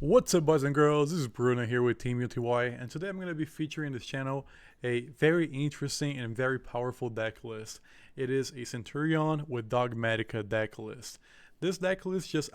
What's up, boys and girls? This is Bruno here with Team UTY, and today I'm going to be featuring this channel a very interesting and very powerful deck list. It is a Centur-Ion with Dogmatika deck list. This deck list just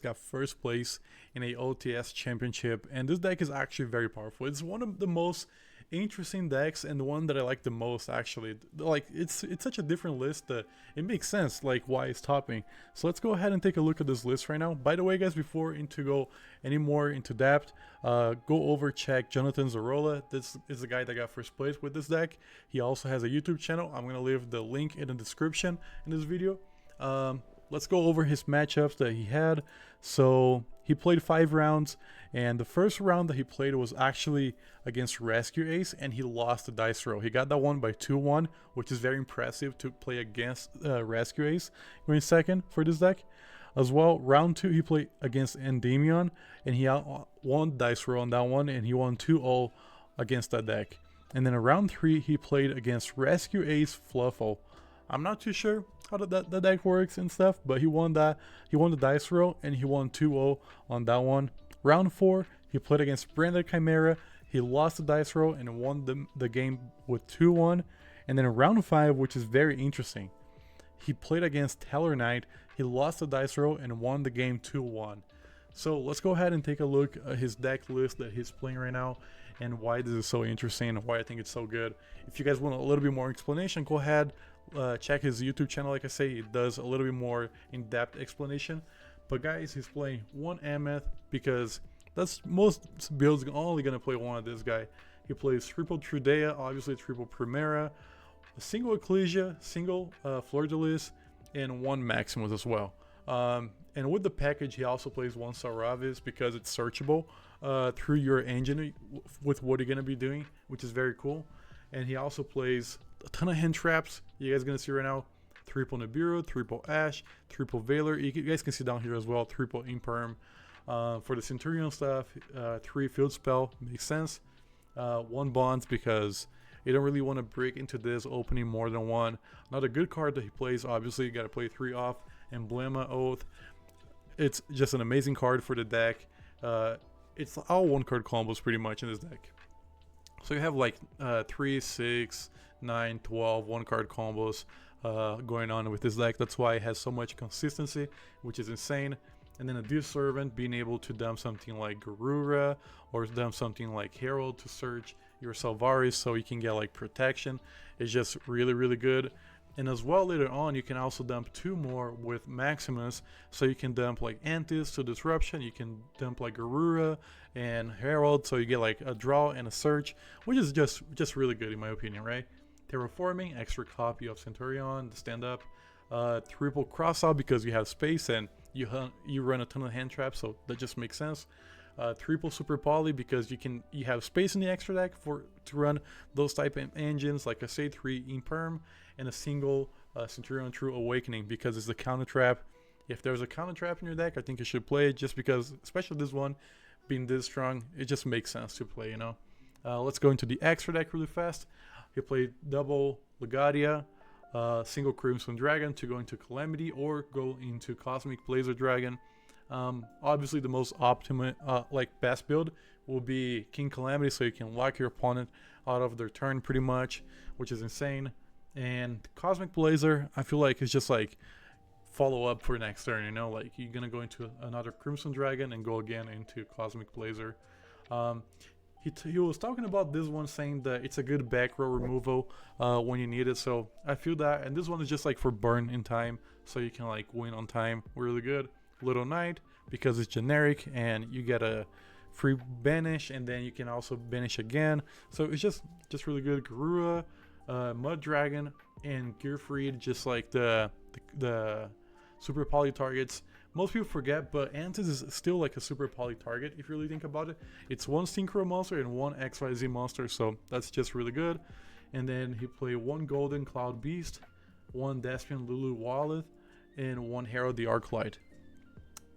got first place in a OTS championship, and this deck is actually very powerful. It's one of the most interesting decks and the one that I like the most, actually. Like, it's such a different list that it makes sense like why it's topping. So let's go ahead and take a look at this list right now. By the way, guys, before to go any more into depth, go over check Jonathan Zarola. This is the guy that got first place with this deck. He also has a YouTube channel. I'm gonna leave the link in the description in this video. Let's go over his matchups that he had. So he played 5 rounds, and the first round that he played was actually against Rescue Ace, and he lost the dice roll. He got that one by 2-1, which is very impressive to play against Rescue Ace. Going second for this deck. As well, round 2 he played against Endemyion, and he won dice roll on that one, and he won 2-0 against that deck. And then in round 3 he played against Rescue Ace Fluffal. I'm not too sure how that deck works and stuff, but he won that. He won the dice roll, and he won 2-0 on that one. Round 4 he played against Branded-Chimera. He lost the dice roll and won the game with 2-1. And then in round 5, which is very interesting, he played against Tellarknight. He lost the dice roll and won the game 2-1. So let's go ahead and take a look at his deck list that he's playing right now and why this is so interesting and why I think it's so good. If you guys want a little bit more explanation, go ahead, check his YouTube channel. Like I say, it does a little bit more in-depth explanation. But guys, he's playing 1 Ameth because that's most builds only going to play one of this guy. He plays triple Trudea, obviously triple Primera, a single Ecclesia, single Fleur-de-Lis, and 1 Maximus as well. And with the package, he also plays 1 Sauravis because it's searchable through your engine with what you're going to be doing, which is very cool. And he also plays a ton of hand traps. You guys are going to see right now. Triple Nibiru, triple Ash, triple Valor. You guys can see down here as well, triple Imperm. For the Centur-Ion stuff, 3 field spell, makes sense. 1 bonds because you don't really want to break into this opening more than 1. Another good card that he plays, obviously, you got to play 3 off. Emblema Oath. It's just an amazing card for the deck. It's all 1-card combos pretty much in this deck. So you have like 3, 6, 9, 12 1-card combos going on with this deck. That's why it has so much consistency, which is insane. And then a Dear Servant, being able to dump something like Garura or dump something like Herald to search your Salvaris so you can get like protection. It's just really, really good. And as well, later on, you can also dump 2 more with Maximus, so you can dump like Antis to Disruption, you can dump like Garura and Herald, so you get like a draw and a search, which is just really good in my opinion, right? Terraforming, extra copy of Centur-Ion, the stand-up, triple Crossout because you have space and you run a ton of hand traps, so that just makes sense. Triple Super Poly because you have space in the extra deck to run those type of engines, like I say, 3 Imperm and a single Centur-Ion True Awakening because it's the counter trap. If there's a counter trap in your deck, I think you should play it just because, especially this one being this strong, it just makes sense to play, you know. Let's go into the extra deck really fast. He played double Legadia, single Crimson Dragon to go into Calamity or go into Cosmic Blazer Dragon. Obviously the most optimum like best build will be King Calamity, so you can lock your opponent out of their turn pretty much, which is insane. And Cosmic Blazer, I feel like it's just like follow up for next turn, you know, like you're gonna go into another Crimson Dragon and go again into Cosmic Blazer. He was talking about this one, saying that it's a good back row removal when you need it, so I feel that. And this one is just like for burn in time, so you can like win on time, really good. Little Knight because it's generic and you get a free banish, and then you can also banish again, so it's just really good. Garura, Mud Dragon, and Gearfried, just like the super poly targets. Most people forget, but Antis is still like a super poly target if you really think about it. It's 1 Synchro monster and 1 XYZ monster, so that's just really good. And then he played 1 Golden Cloud Beast, 1 Despian Lulu Walleth, and 1 Herald the Arclight.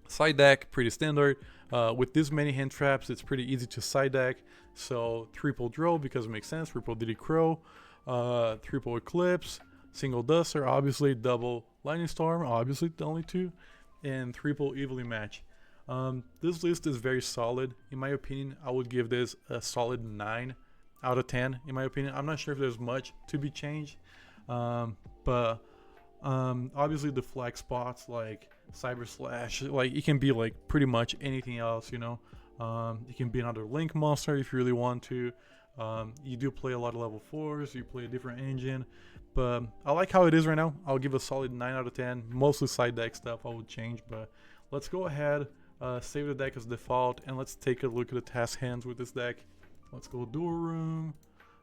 Side deck, pretty standard. With this many hand traps, it's pretty easy to side deck. So triple Drill because it makes sense, triple Diddy Crow, triple Eclipse, single Duster, obviously, double Lightning Storm, obviously the only 2, and triple Evilly Match. This list is very solid. In my opinion, I would give this a solid 9 out of 10. In my opinion, I'm not sure if there's much to be changed, but obviously the flag spots like Cyber Slash, like it can be like pretty much anything else, you know. It can be another Link monster if you really want to. You do play a lot of level 4s, you play a different engine, but I like how it is right now. I'll give a solid 9 out of 10. Mostly side deck stuff I would change, but let's go ahead, save the deck as default, and let's take a look at the task hands with this deck. Let's go dual room,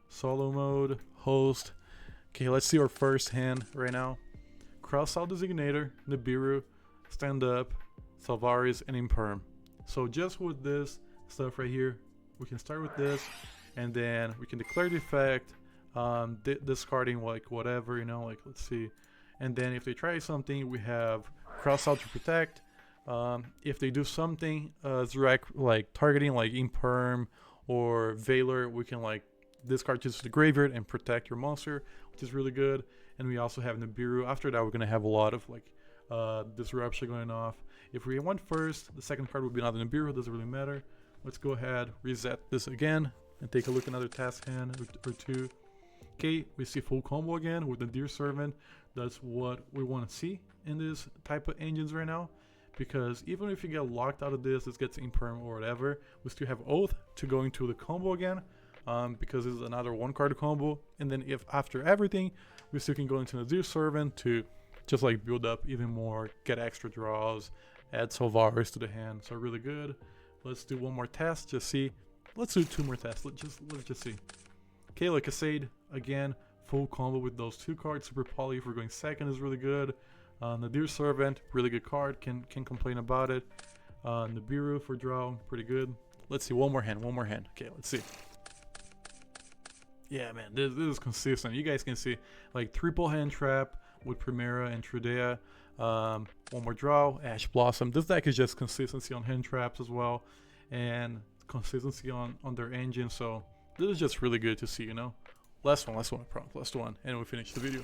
solo mode, host. Okay, let's see our first hand right now. Cross out Designator, Nibiru, Stand Up, Salvaris, and Imperm. So just with this stuff right here, we can start with this, and then we can declare the effect, discarding like whatever, you know, like let's see. And then if they try something, we have Cross Out to protect. If they do something direct, like targeting like Imperm or Valor, we can like discard this to the graveyard and protect your monster, which is really good. And we also have Nibiru. After that, we're gonna have a lot of like disruption going off. If we went first, the second card would be another Nibiru. Doesn't really matter. Let's go ahead, reset this again, and take a look at another task hand or two. Okay, we see full combo again with the Deer Servant. That's what we want to see in this type of engines right now, because even if you get locked out of this gets Imperm or whatever, we still have Oath to go into the combo again, because this is another one card combo. And then if after everything, we still can go into the Deer Servant to just like build up even more, get extra draws, add Solvaris to the hand. So really good. Let's do one more test, just see. Let's do 2 more tests. Let's just see. Okay, like I said, again, full combo with those 2 cards. Super Poly if we're going second is really good. The Deer Servant, really good card. Can't complain about it. Nibiru for draw, pretty good. Let's see, one more hand. Okay, let's see. Yeah, man, this is consistent. You guys can see like triple hand trap with Primera and Trudea. One more draw, Ash Blossom. This deck is just consistency on hand traps as well, and consistency on their engine. So this is just really good to see, you know. Last one, I promise. Last one, and we finish the video.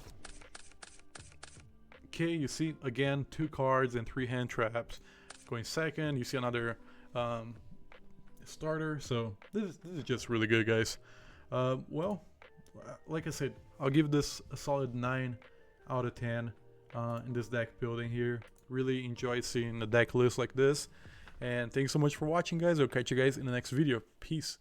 Okay, you see again 2 cards and 3 hand traps. Going second, you see another starter. So this is just really good, guys. Well, like I said, I'll give this a solid 9 out of 10 in this deck building here. Really enjoyed seeing the deck list like this, and thanks so much for watching, guys. I'll catch you guys in the next video. Peace.